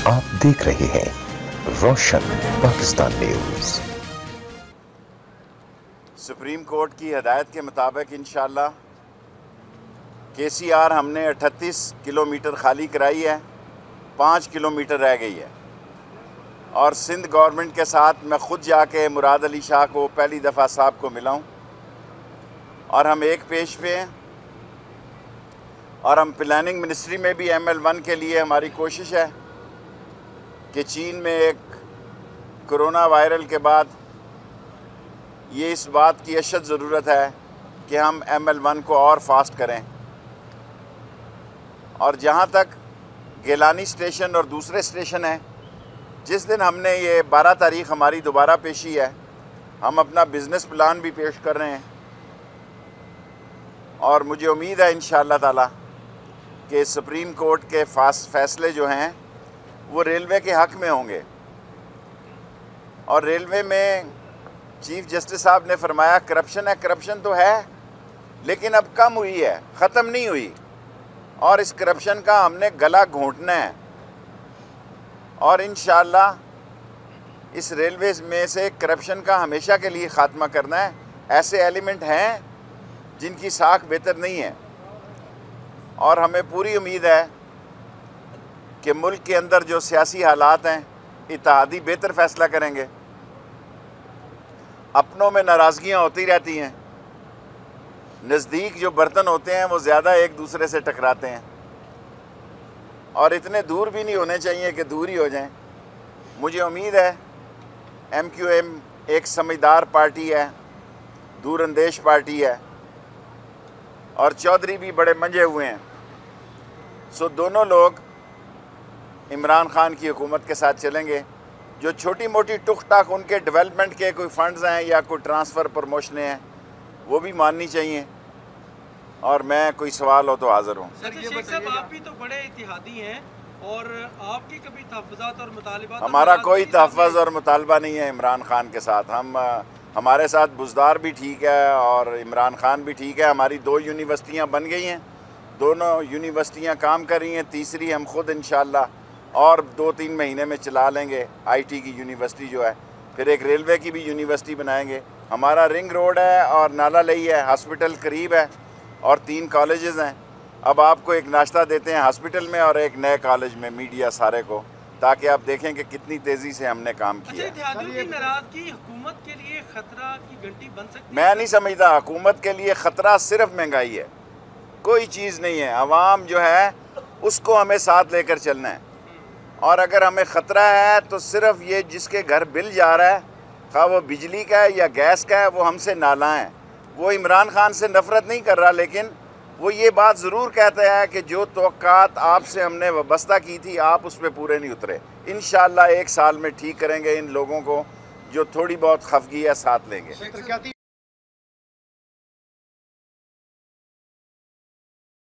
आप देख रहे हैं रोशन पाकिस्तान न्यूज। सुप्रीम कोर्ट की हदायत के मुताबिक इंशाअल्लाह KCR हमने 38 किलोमीटर खाली कराई है, 5 किलोमीटर रह गई है। और सिंध गवर्नमेंट के साथ मैं ख़ुद जाके मुराद अली शाह को पहली दफ़ा साहब को मिला हूँ और हम एक पेज पे हैं। और हम प्लानिंग मिनिस्ट्री में भी ML1 के लिए हमारी कोशिश है कि चीन में एक कोरोना वायरल के बाद ये इस बात की अशद ज़रूरत है कि हम ML1 को और फास्ट करें। और जहाँ तक गिलानी स्टेशन और दूसरे स्टेशन हैं, जिस दिन हमने ये 12 तारीख हमारी दोबारा पेशी है, हम अपना बिज़नेस प्लान भी पेश कर रहे हैं। और मुझे उम्मीद है इंशाअल्लाह ताला कि सुप्रीम कोर्ट के फैसले जो हैं वो रेलवे के हक़ में होंगे। और रेलवे में चीफ जस्टिस साहब ने फरमाया करप्शन है, करप्शन तो है लेकिन अब कम हुई है, ख़त्म नहीं हुई। और इस करप्शन का हमने गला घोंटना है और इंशाअल्लाह इस रेलवे में से करप्शन का हमेशा के लिए ख़ात्मा करना है। ऐसे एलिमेंट हैं जिनकी साख बेहतर नहीं है और हमें पूरी उम्मीद है कि मुल्क के अंदर जो सियासी हालात हैं इत्तेहादी बेहतर फ़ैसला करेंगे। अपनों में नाराज़गियाँ होती रहती हैं, नज़दीक जो बर्तन होते हैं वो ज़्यादा एक दूसरे से टकराते हैं और इतने दूर भी नहीं होने चाहिए कि दूर ही हो जाएं। मुझे उम्मीद है MQM एक समझदार पार्टी है, दूरअंदेश पार्टी है और चौधरी भी बड़े मंजे हुए हैं। सो दोनों लोग इमरान खान की हुकूमत के साथ चलेंगे। जो छोटी मोटी टुक टाक उनके डेवलपमेंट के कोई फंड्स हैं या कोई ट्रांसफ़र प्रमोशनें हैं वो भी माननी चाहिए। और मैं कोई सवाल हो तो हाज़िर हूँ। सर शेख साहब, आप भी तो बड़े इत्तेहादी हैं और आपकी कभी तहफ़्फ़ुज़ात और मुतालिबात? हमारा कोई तहफ़्फ़ुज़ और मुतालबा नहीं है इमरान खान के साथ। हमारे साथ बुज़दार भी ठीक है और इमरान खान भी ठीक है। हमारी 2 यूनिवर्सिटियाँ बन गई हैं, दोनों यूनिवर्सिटियाँ काम कर रही हैं, तीसरी हम खुद इंशाअल्लाह और 2-3 महीने में चला लेंगे। IT की यूनिवर्सिटी जो है, फिर एक रेलवे की भी यूनिवर्सिटी बनाएंगे। हमारा रिंग रोड है और नाला लई है, हॉस्पिटल करीब है और 3 कॉलेजेस हैं। अब आपको एक नाश्ता देते हैं हॉस्पिटल में और एक नए कॉलेज में, मीडिया सारे को, ताकि आप देखें कि कितनी तेज़ी से हमने काम किया। की नाराज़गी हुकूमत के लिए खतरा की घंटी बन सकती है? मैं नहीं समझता हुकूमत के लिए ख़तरा सिर्फ महंगाई है, कोई चीज़ नहीं है। आवाम जो है उसको हमें साथ लेकर चलना है। और अगर हमें ख़तरा है तो सिर्फ ये जिसके घर बिल जा रहा है, खा वो बिजली का है या गैस का है, वो हमसे नालां है। वो इमरान खान से नफ़रत नहीं कर रहा, लेकिन वो ये बात ज़रूर कहता है कि जो तवक्कात आपसे हमने वाबस्ता की थी आप उस पर पूरे नहीं उतरे। इंशाअल्लाह 1 साल में ठीक करेंगे। इन लोगों को जो थोड़ी बहुत खफगी है साथ लेंगे।